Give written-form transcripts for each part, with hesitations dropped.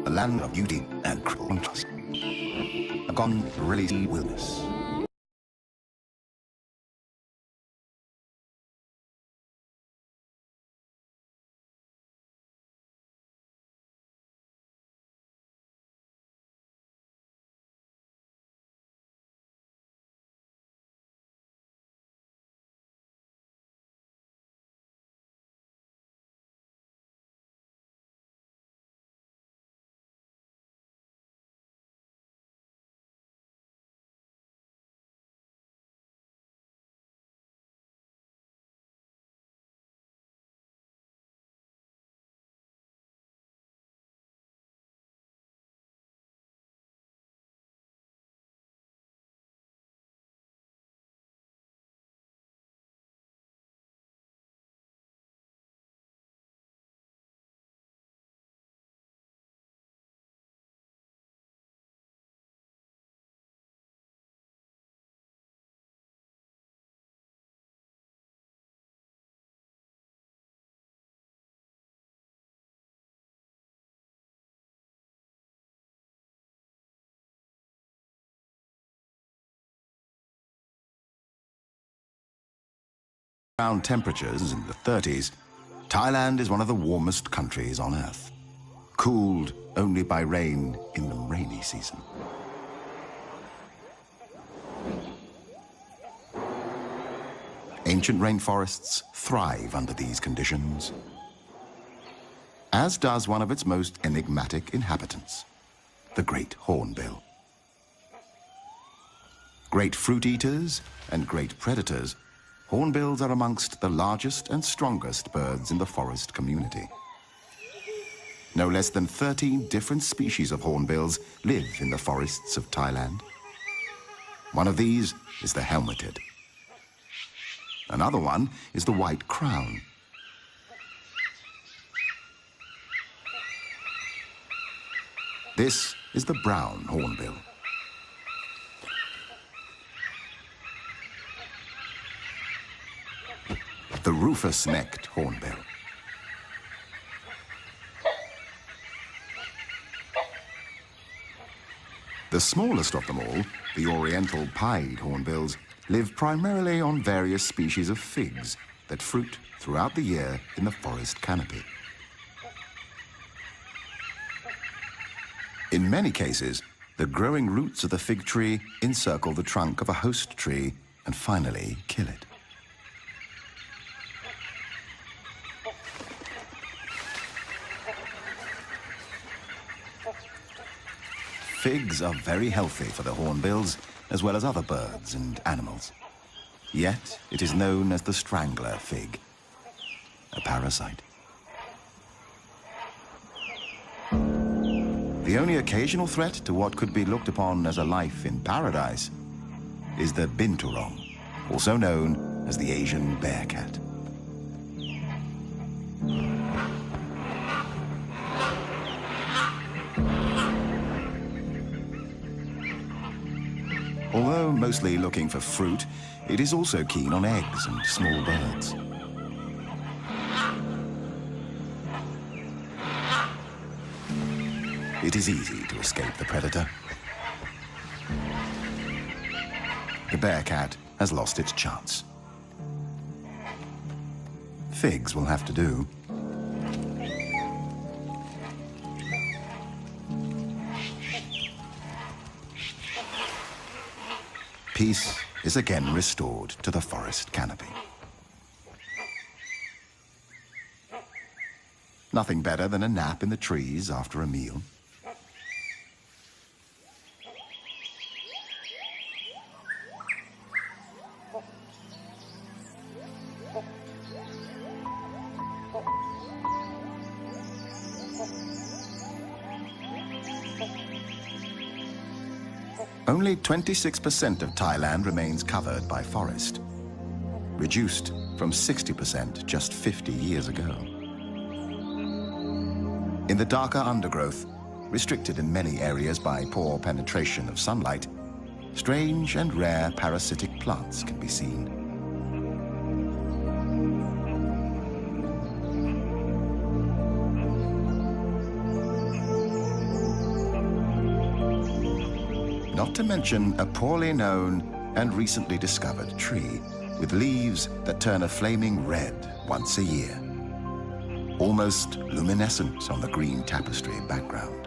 a land of beauty and cruel contrast. A gone really wilderness. Around temperatures in the 30s, Thailand is one of the warmest countries on Earth, cooled only by rain in the rainy season. Ancient rainforests thrive under these conditions, as does one of its most enigmatic inhabitants, the great hornbill. Great fruit eaters and great predators, hornbills are amongst the largest and strongest birds in the forest community. No less than 13 different species of hornbills live in the forests of Thailand. One of these is the helmeted. Another one is the white crown. This is the brown hornbill. The rufous-necked hornbill. The smallest of them all, the oriental pied hornbills, live primarily on various species of figs that fruit throughout the year in the forest canopy. In many cases, the growing roots of the fig tree encircle the trunk of a host tree and finally kill it. Figs are very healthy for the hornbills, as well as other birds and animals. Yet, it is known as the strangler fig, a parasite. The only occasional threat to what could be looked upon as a life in paradise is the binturong, also known as the Asian bear cat. Although mostly looking for fruit, it is also keen on eggs and small birds. It is easy to escape the predator. The bear cat has lost its chance. Figs will have to do. Peace is again restored to the forest canopy. Nothing better than a nap in the trees after a meal. Only 26% of Thailand remains covered by forest, reduced from 60% just 50 years ago. In the darker undergrowth, restricted in many areas by poor penetration of sunlight, strange and rare parasitic plants can be seen. not to mention a poorly known and recently discovered tree with leaves that turn a flaming red once a year, almost luminescent on the green tapestry background.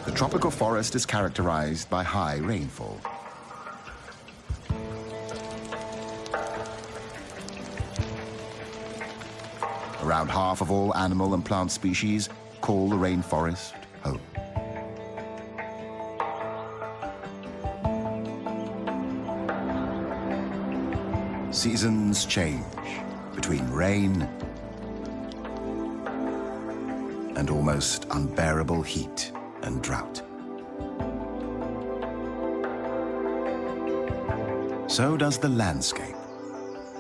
The tropical forest is characterized by high rainfall. Around half of all animal and plant species call the rainforest home. Seasons change between rain and almost unbearable heat and drought. So does the landscape.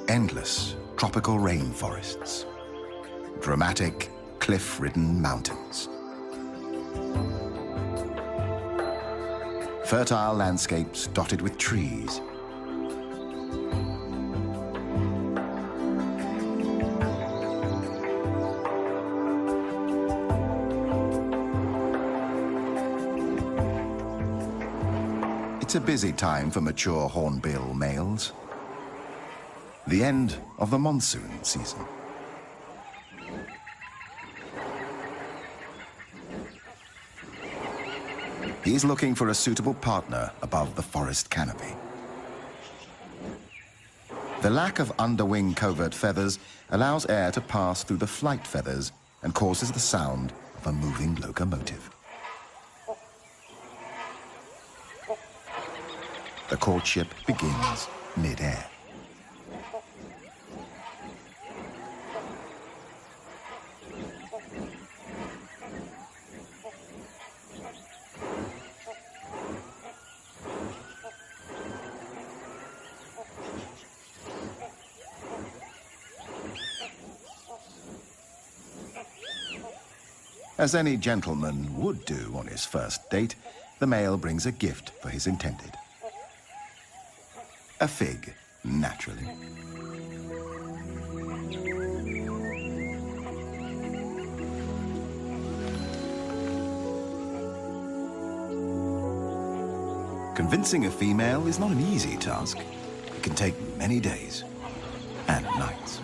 Endless tropical rainforests. Dramatic, cliff-ridden mountains. Fertile landscapes dotted with trees. It's a busy time for mature hornbill males. The end of the monsoon season. He's looking for a suitable partner above the forest canopy. The lack of underwing covert feathers allows air to pass through the flight feathers and causes the sound of a moving locomotive. The courtship begins mid-air. As any gentleman would do on his first date, the male brings a gift for his intended. A fig, naturally. Convincing a female is not an easy task. It can take many days and nights.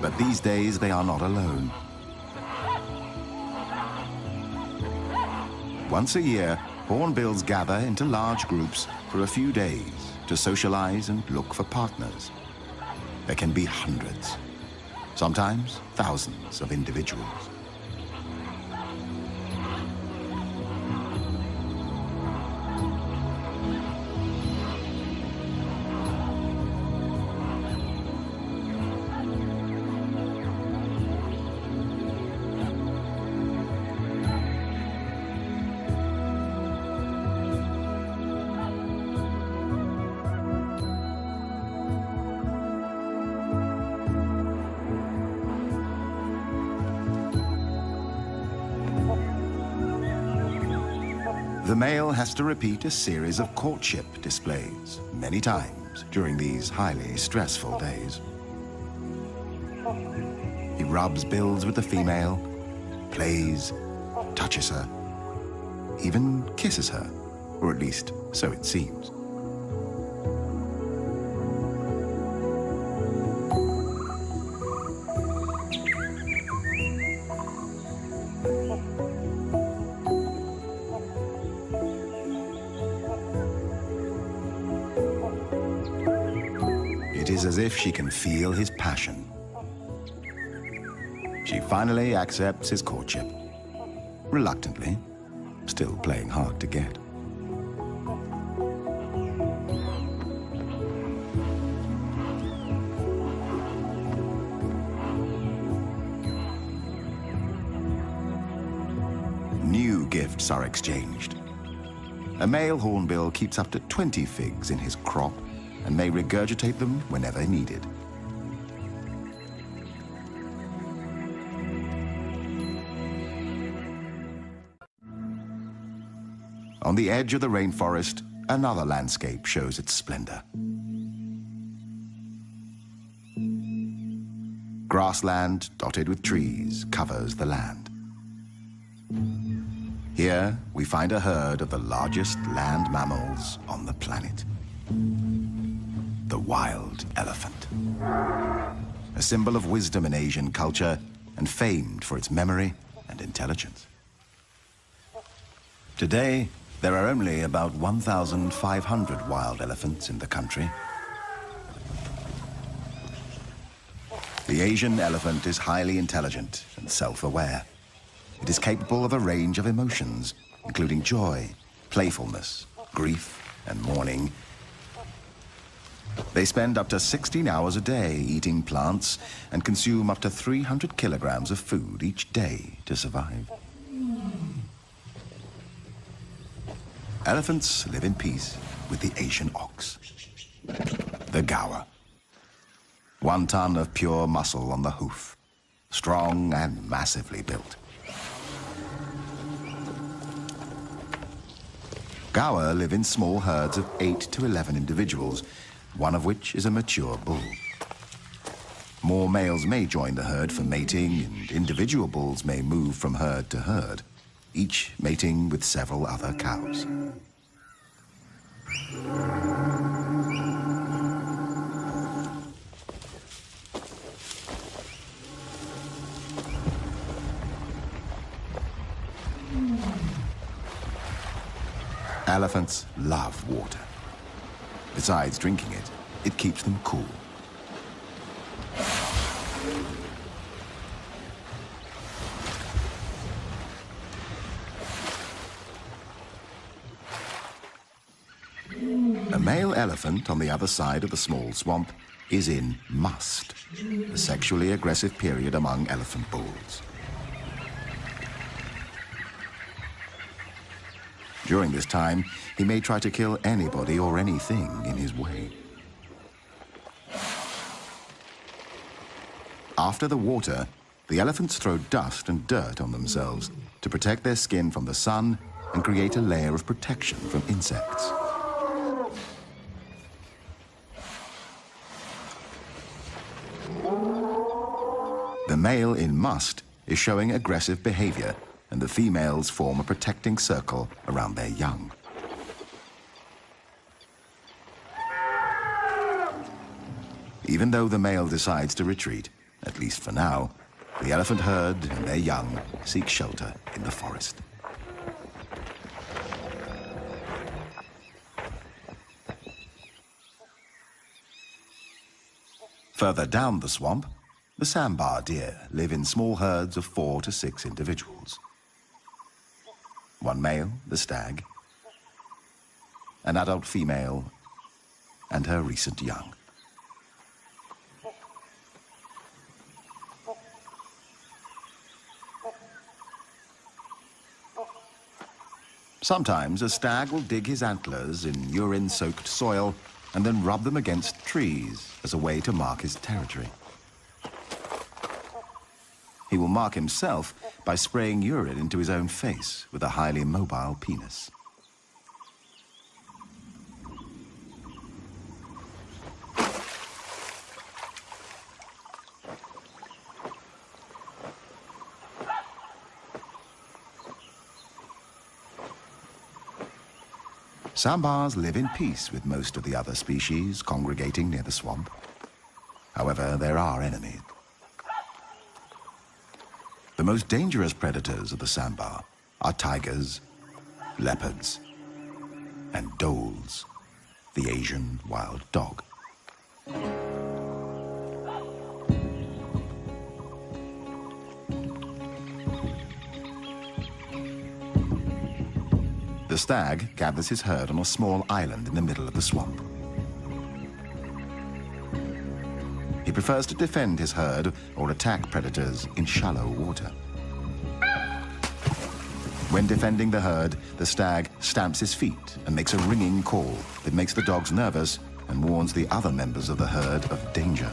But these days, they are not alone. Once a year, hornbills gather into large groups for a few days to socialize and look for partners. There can be hundreds, sometimes thousands of individuals. The male has to repeat a series of courtship displays many times during these highly stressful days. He rubs bills with the female, plays, touches her, even kisses her, or at least so it seems. It is as if she can feel his passion. She finally accepts his courtship. Reluctantly, still playing hard to get. New gifts are exchanged. A male hornbill keeps up to 20 figs in his crop and may regurgitate them whenever needed. On the edge of the rainforest, another landscape shows its splendor. Grassland dotted with trees covers the land. Here, we find a herd of the largest land mammals on the planet. The wild elephant. A symbol of wisdom in Asian culture and famed for its memory and intelligence. Today, there are only about 1,500 wild elephants in the country. The Asian elephant is highly intelligent and self-aware. It is capable of a range of emotions, including joy, playfulness, grief, and mourning. They spend up to 16 hours a day eating plants and consume up to 300 kilograms of food each day to survive. Elephants live in peace with the Asian ox, the gaur. 1 ton of pure muscle on the hoof, strong and massively built. Gaur live in small herds of 8 to 11 individuals, one of which is a mature bull. More males may join the herd for mating, and individual bulls may move from herd to herd, each mating with several other cows. Elephants love water. Besides drinking it, it keeps them cool. A male elephant on the other side of the small swamp is in must, a sexually aggressive period among elephant bulls. During this time, he may try to kill anybody or anything in his way. After the water, the elephants throw dust and dirt on themselves to protect their skin from the sun and create a layer of protection from insects. The male in must is showing aggressive behavior, and the females form a protecting circle around their young. Even though the male decides to retreat, at least for now, the elephant herd and their young seek shelter in the forest. Further down the swamp, the sambar deer live in small herds of 4 to 6 individuals. One male, the stag, an adult female, and her recent young. Sometimes a stag will dig his antlers in urine-soaked soil and then rub them against trees as a way to mark his territory. He will mark himself by spraying urine into his own face with a highly mobile penis. Sambars live in peace with most of the other species congregating near the swamp. However, there are enemies. The most dangerous predators of the sambar are tigers, leopards, and dholes, the Asian wild dog. The stag gathers his herd on a small island in the middle of the swamp. He prefers to defend his herd or attack predators in shallow water. When defending the herd, the stag stamps his feet and makes a ringing call that makes the dogs nervous and warns the other members of the herd of danger.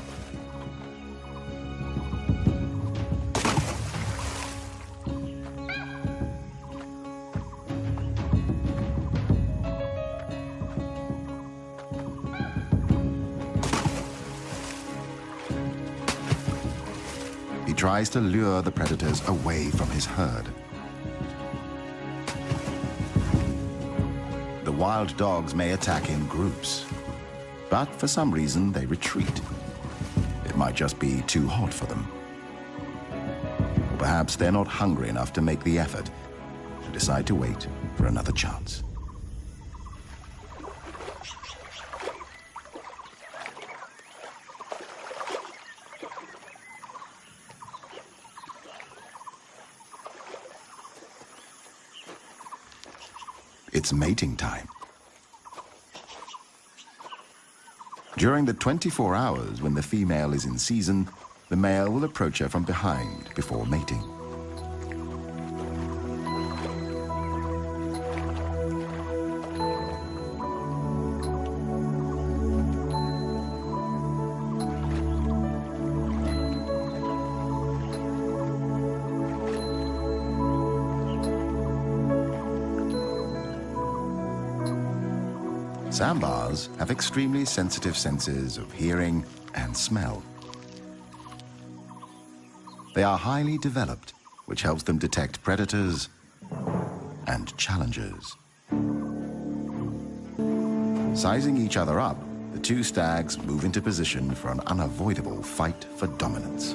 tries to lure the predators away from his herd. The wild dogs may attack in groups, but for some reason they retreat. It might just be too hot for them. Or perhaps they're not hungry enough to make the effort and decide to wait for another chance. It's mating time. During the 24 hours when the female is in season, the male will approach her from behind before mating. Sambars have extremely sensitive senses of hearing and smell. They are highly developed, which helps them detect predators and challengers. Sizing each other up, the two stags move into position for an unavoidable fight for dominance.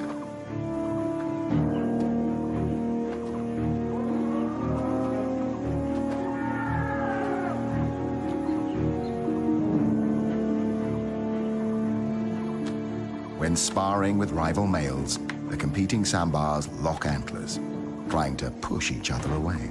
When sparring with rival males, the competing sambars lock antlers, trying to push each other away.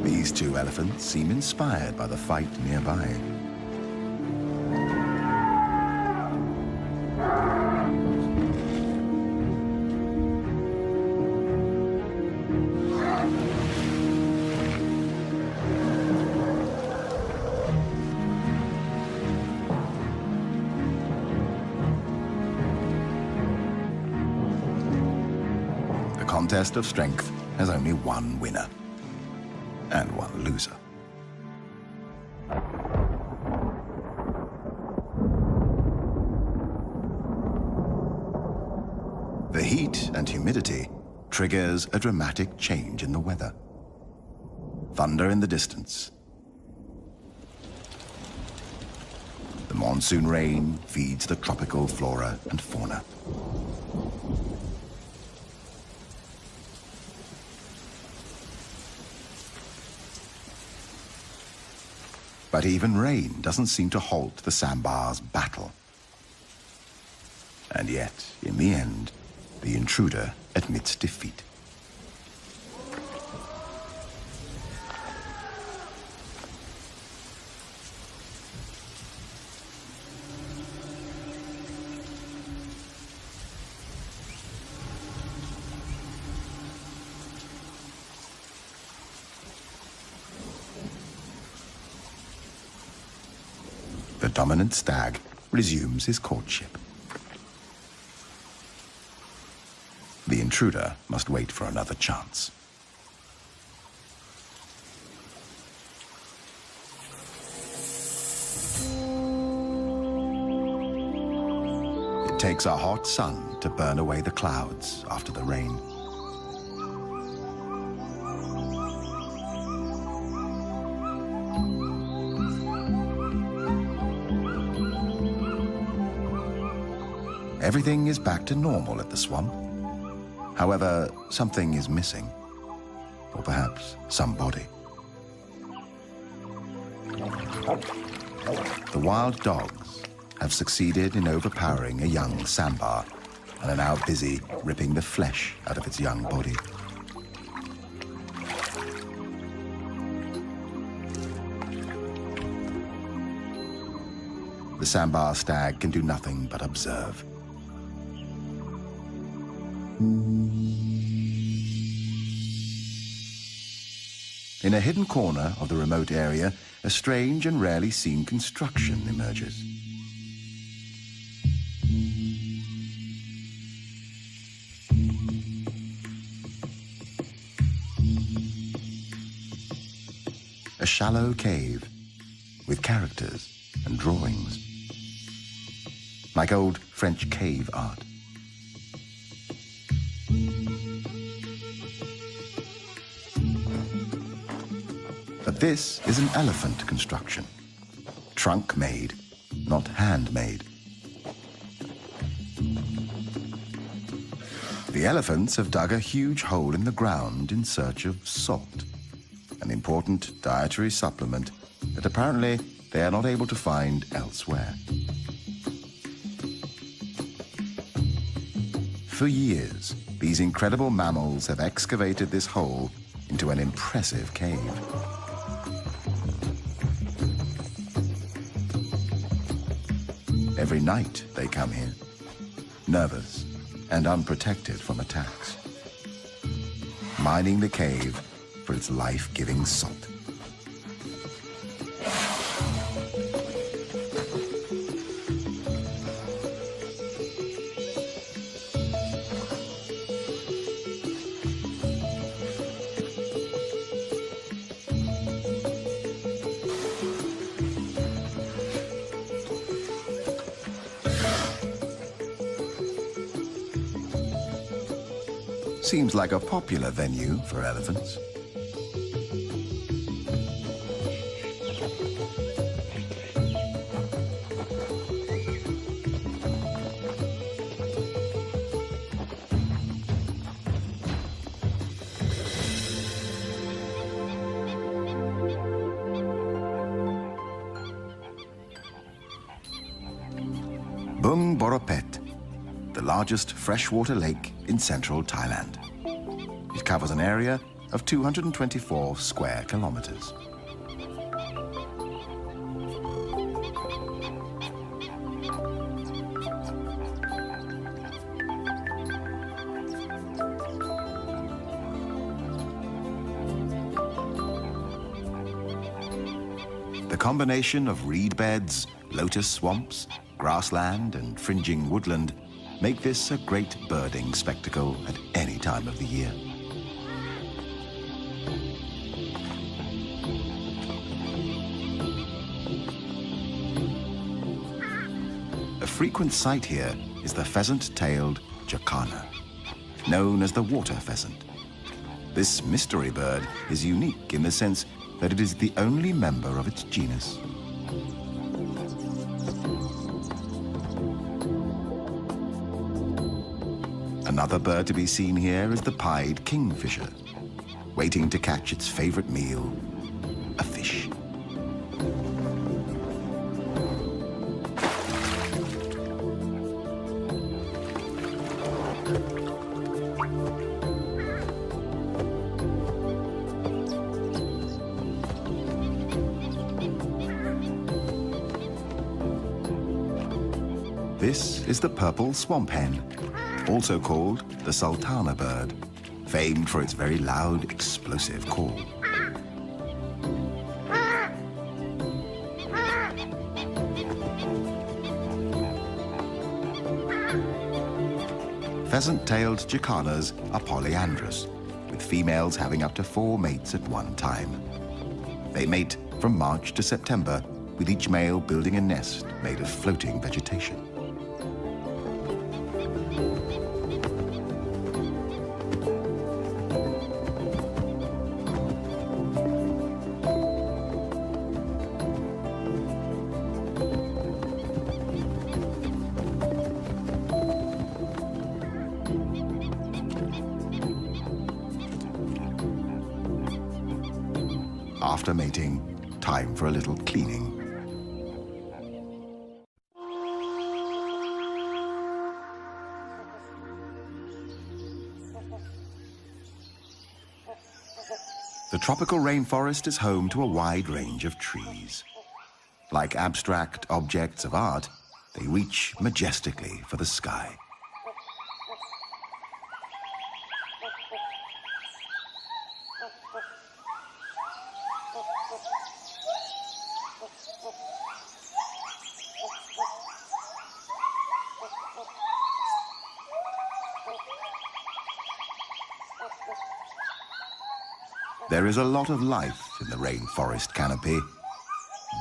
These two elephants seem inspired by the fight nearby. The contest of strength has only one winner and one loser. The heat and humidity triggers a dramatic change in the weather. Thunder in the distance. The monsoon rain feeds the tropical flora and fauna. But even rain doesn't seem to halt the sambar's battle. And yet, in the end, the intruder admits defeat. The dominant stag resumes his courtship. The intruder must wait for another chance. It takes a hot sun to burn away the clouds after the rain. Everything is back to normal at the swamp. However, something is missing. Or perhaps somebody. The wild dogs have succeeded in overpowering a young sambar and are now busy ripping the flesh out of its young body. The sambar stag can do nothing but observe. In a hidden corner of the remote area, a strange and rarely seen construction emerges. A shallow cave with characters and drawings, like old French cave art. But this is an elephant construction, trunk-made, not handmade. The elephants have dug a huge hole in the ground in search of salt, an important dietary supplement that apparently they are not able to find elsewhere. For years, these incredible mammals have excavated this hole into an impressive cave. Every night they come here, nervous and unprotected from attacks, mining the cave for its life-giving salt. Seems like a popular venue for elephants. Bung Boropet, the largest freshwater lake in central Thailand. It covers an area of 224 square kilometers. The combination of reed beds, lotus swamps, grassland and fringing woodland make this a great birding spectacle at any time of the year. A frequent sight here is the pheasant-tailed jacana, known as the water pheasant. This mystery bird is unique in the sense that it is the only member of its genus. Another bird to be seen here is the pied kingfisher, waiting to catch its favorite meal, a fish. This is the purple swamp hen, also called the sultana bird, famed for its very loud, explosive call. Pheasant-tailed jacanas are polyandrous, with females having up to 4 mates at one time. They mate from March to September, with each male building a nest made of floating vegetation. After mating, time for a little cleaning. The tropical rainforest is home to a wide range of trees. Like abstract objects of art, they reach majestically for the sky. There is a lot of life in the rainforest canopy.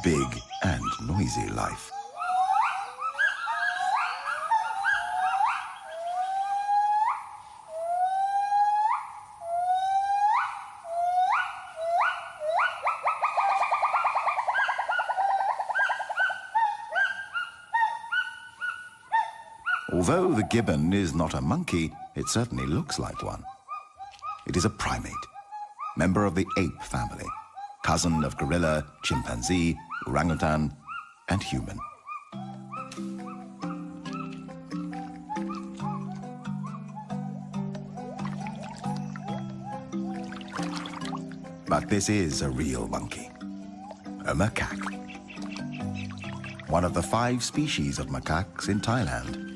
Big and noisy life. Although the gibbon is not a monkey, it certainly looks like one. It is a primate, member of the ape family, cousin of gorilla, chimpanzee, orangutan, and human. But this is a real monkey, a macaque. One of the 5 species of macaques in Thailand.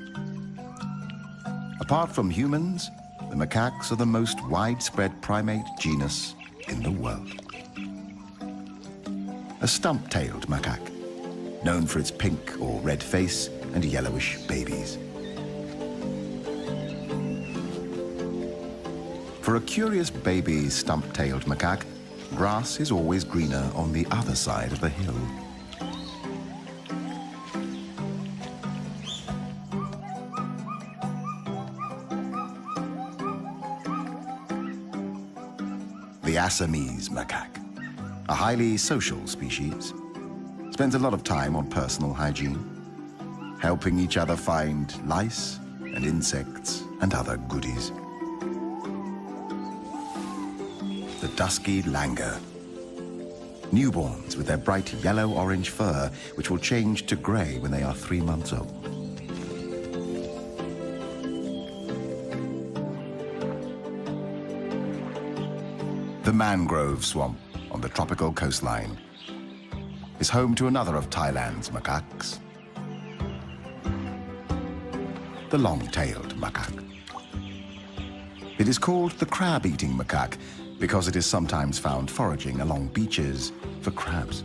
Apart from humans, the macaques are the most widespread primate genus in the world. A stump-tailed macaque, known for its pink or red face and yellowish babies. For a curious baby stump-tailed macaque, grass is always greener on the other side of the hill. The Assamese macaque, a highly social species, spends a lot of time on personal hygiene, helping each other find lice and insects and other goodies. The dusky langur, newborns with their bright yellow-orange fur, which will change to grey when they are 3 months old. The mangrove swamp on the tropical coastline is home to another of Thailand's macaques, the long-tailed macaque. It is called the crab-eating macaque because it is sometimes found foraging along beaches for crabs.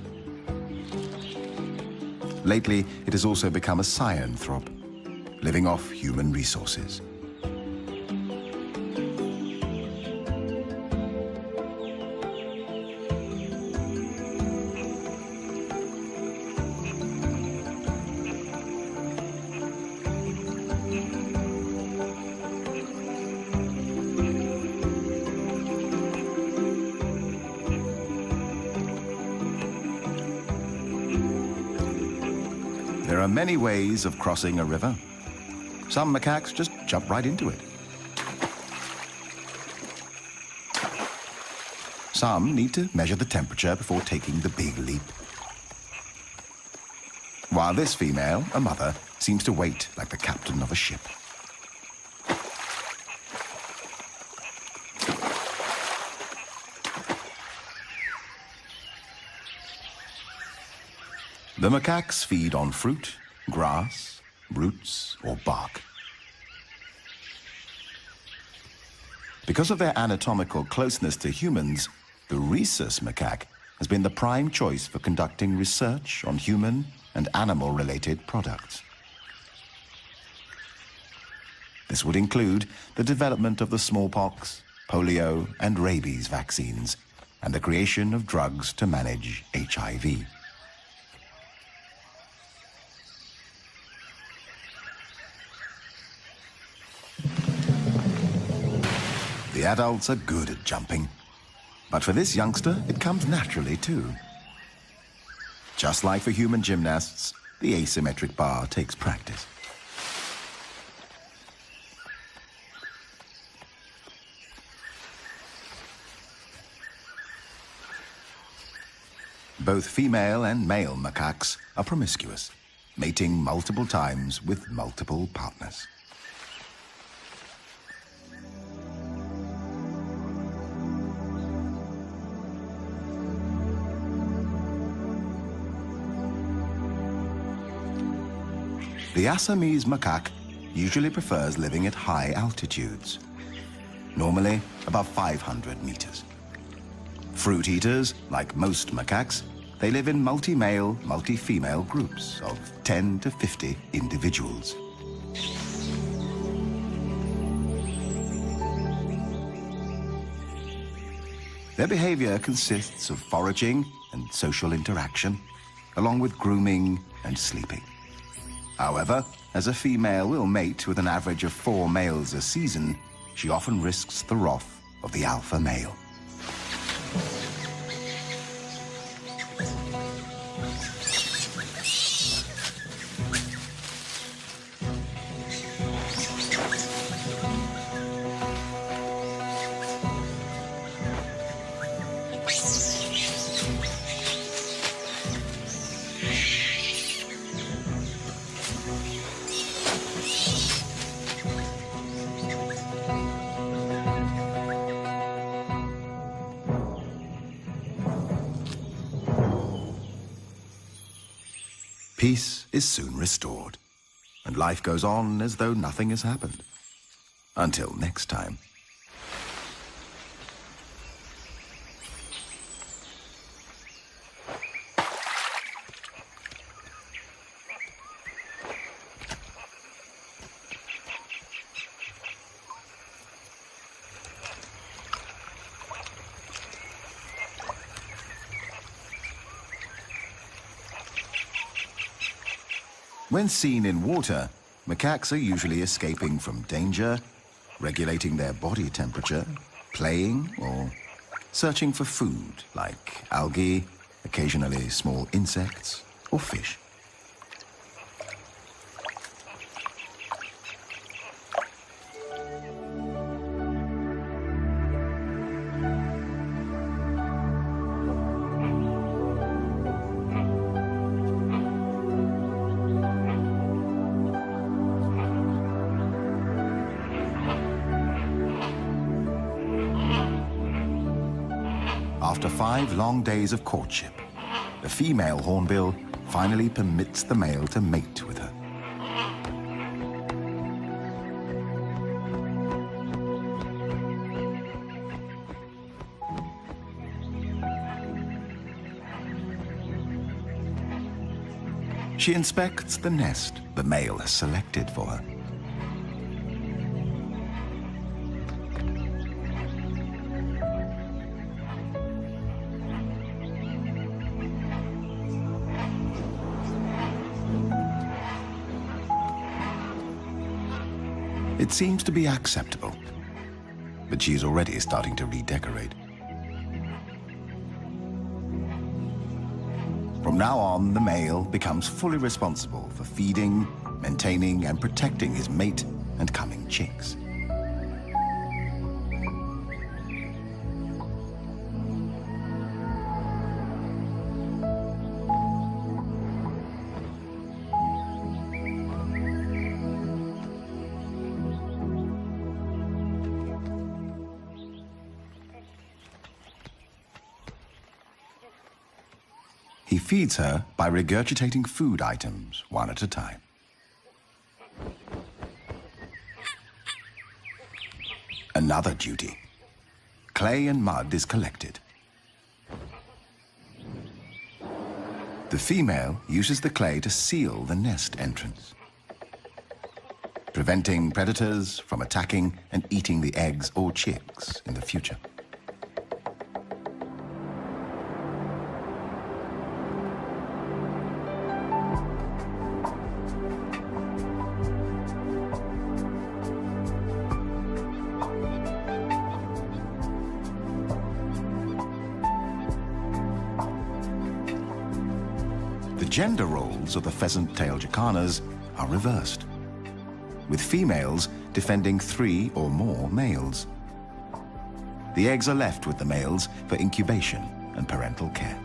Lately, it has also become a cyanthrope, living off human resources. There are many ways of crossing a river. Some macaques just jump right into it. Some need to measure the temperature before taking the big leap. While this female, a mother, seems to wait like the captain of a ship. The macaques feed on fruit, grass, roots, or bark. Because of their anatomical closeness to humans, the rhesus macaque has been the prime choice for conducting research on human and animal-related products. This would include the development of the smallpox, polio, and rabies vaccines, and the creation of drugs to manage HIV. The adults are good at jumping, but for this youngster, it comes naturally too. Just like for human gymnasts, the asymmetric bar takes practice. Both female and male macaques are promiscuous, mating multiple times with multiple partners. The Assamese macaque usually prefers living at high altitudes, normally above 500 meters. Fruit eaters, like most macaques, they live in multi-male, multi-female groups of 10 to 50 individuals. Their behavior consists of foraging and social interaction, along with grooming and sleeping. However, as a female will mate with an average of 4 males a season, she often risks the wrath of the alpha male. Peace is soon restored, and life goes on as though nothing has happened. Until next time. When seen in water, macaques are usually escaping from danger, regulating their body temperature, playing, or searching for food like algae, occasionally small insects, or fish. After 5 long days of courtship, the female hornbill finally permits the male to mate with her. She inspects the nest the male has selected for her. It seems to be acceptable, but she's already starting to redecorate. From now on, the male becomes fully responsible for feeding, maintaining, and protecting his mate and coming chicks. He feeds her by regurgitating food items one at a time. Another duty. Clay and mud is collected. The female uses the clay to seal the nest entrance, preventing predators from attacking and eating the eggs or chicks in the future. The gender roles of the pheasant-tailed jacanas are reversed, with females defending 3 or more males. The eggs are left with the males for incubation and parental care.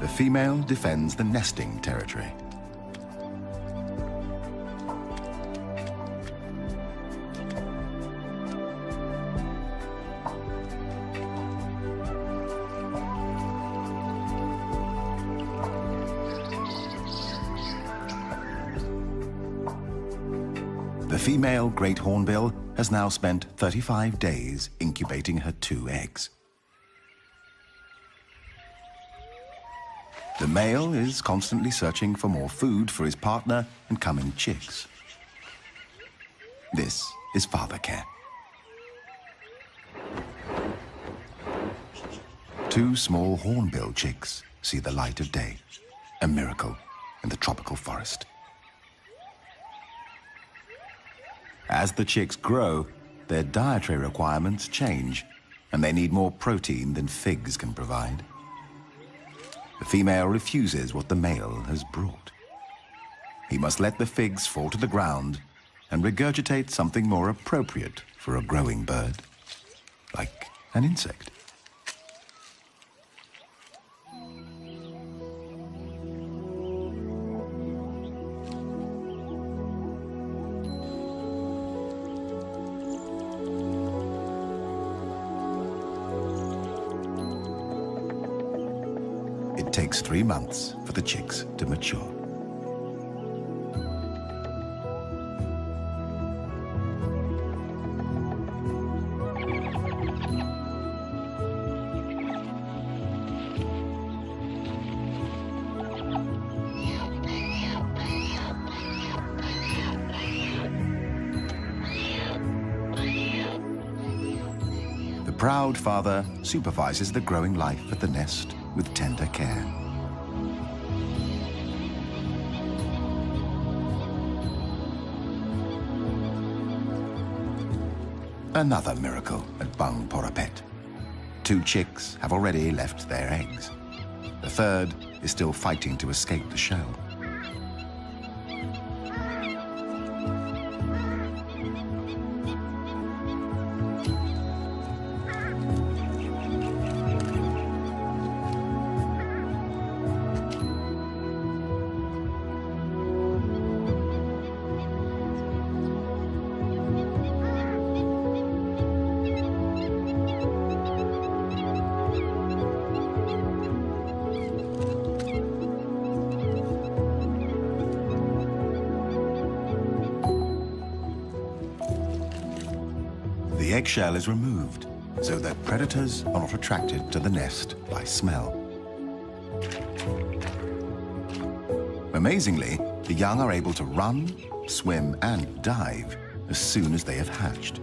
The female defends the nesting territory. The female great hornbill has now spent 35 days incubating her 2 eggs. The male is constantly searching for more food for his partner and coming chicks. This is father care. Two small hornbill chicks see the light of day, a miracle in the tropical forest. As the chicks grow, their dietary requirements change, and they need more protein than figs can provide. The female refuses what the male has brought. He must let the figs fall to the ground and regurgitate something more appropriate for a growing bird, like an insect. It takes 3 months for the chicks to mature. The proud father supervises the growing life at the nest with tender care. Another miracle at Bang Porapet. 2 chicks have already left their eggs. The third is still fighting to escape the shell. The eggshell is removed so that predators are not attracted to the nest by smell. Amazingly, the young are able to run, swim, and dive as soon as they have hatched.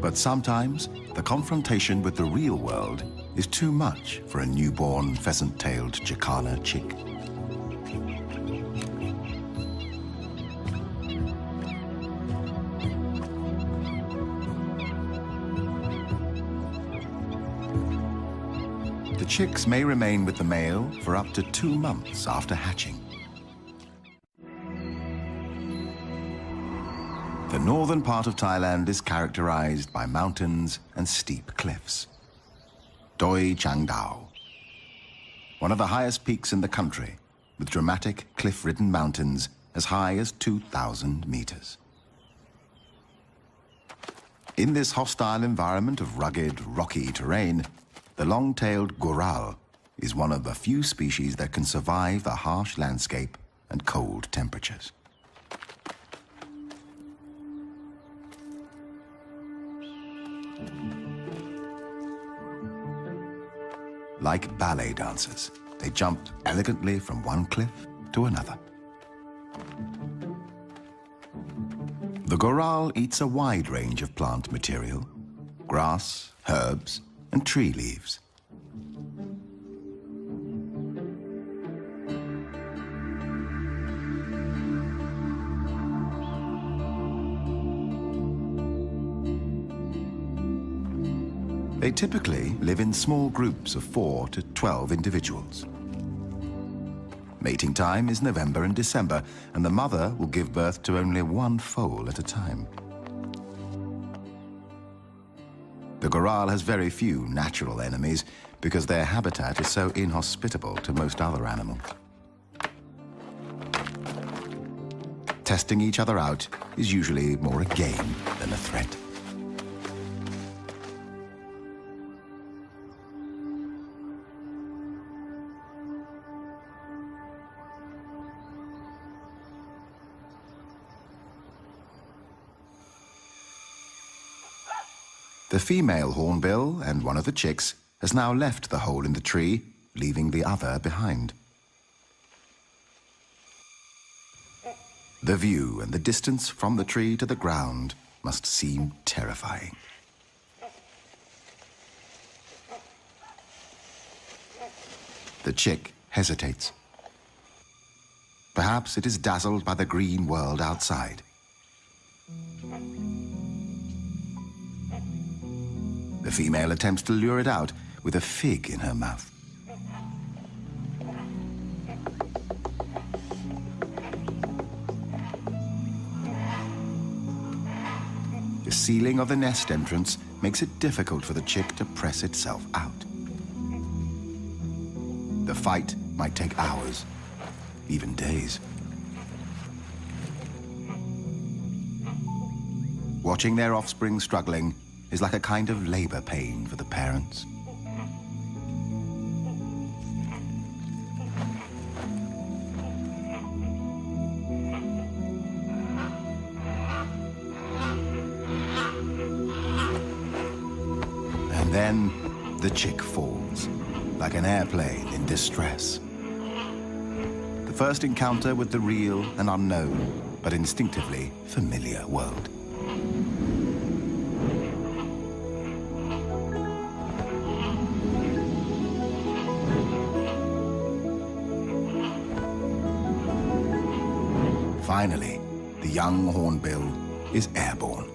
But sometimes, the confrontation with the real world is too much for a newborn pheasant-tailed Jacana chick. The chicks may remain with the male for up to 2 months after hatching. The northern part of Thailand is characterized by mountains and steep cliffs. Doi Chang Dao, one of the highest peaks in the country, with dramatic cliff-ridden mountains as high as 2,000 meters. In this hostile environment of rugged, rocky terrain, the long-tailed goral is one of the few species that can survive the harsh landscape and cold temperatures. Like ballet dancers, they jumped elegantly from one cliff to another. The goral eats a wide range of plant material: grass, herbs, and tree leaves. They typically live in small groups of 4 to 12 individuals. Mating time is November and December, and the mother will give birth to only 1 foal at a time. The goral has very few natural enemies because their habitat is so inhospitable to most other animals. Testing each other out is usually more a game than a threat. The female hornbill and one of the chicks has now left the hole in the tree, leaving the other behind. The view and the distance from the tree to the ground must seem terrifying. The chick hesitates. Perhaps it is dazzled by the green world outside. The female attempts to lure it out with a fig in her mouth. The ceiling of the nest entrance makes it difficult for the chick to press itself out. The fight might take hours, even days. Watching their offspring struggling is like a kind of labor pain for the parents. And then the chick falls, like an airplane in distress. The first encounter with the real and unknown, but instinctively familiar world. Finally, the young hornbill is airborne.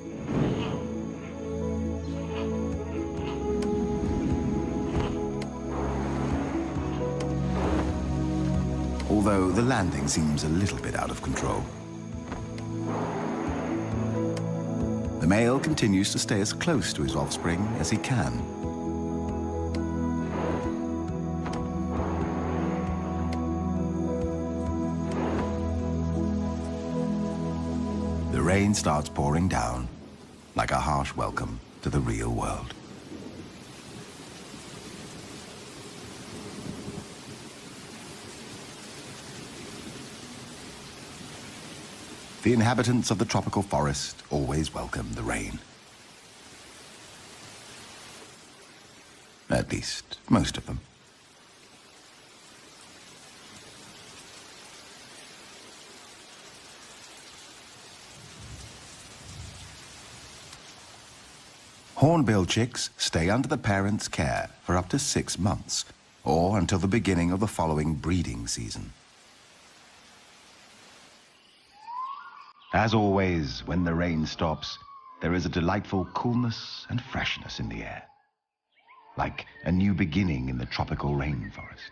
Although the landing seems a little bit out of control. The male continues to stay as close to his offspring as he can. The rain starts pouring down, like a harsh welcome to the real world. The inhabitants of the tropical forest always welcome the rain. At least, most of them. Hornbill chicks stay under the parents' care for up to 6 months, or until the beginning of the following breeding season. As always, when the rain stops, there is a delightful coolness and freshness in the air, like a new beginning in the tropical rainforest.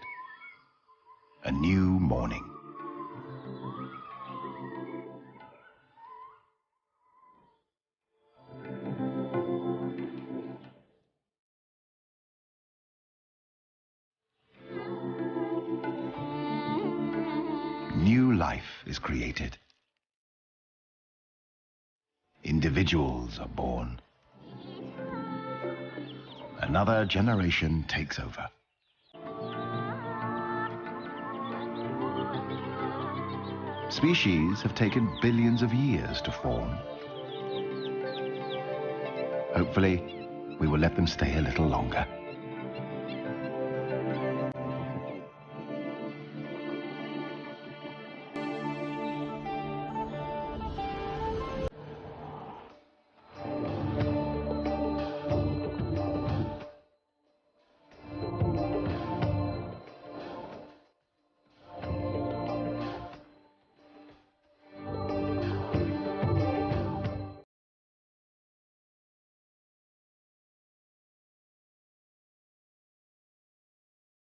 A new morning. New life is created. Individuals are born. Another generation takes over. Species have taken billions of years to form. Hopefully, we will let them stay a little longer.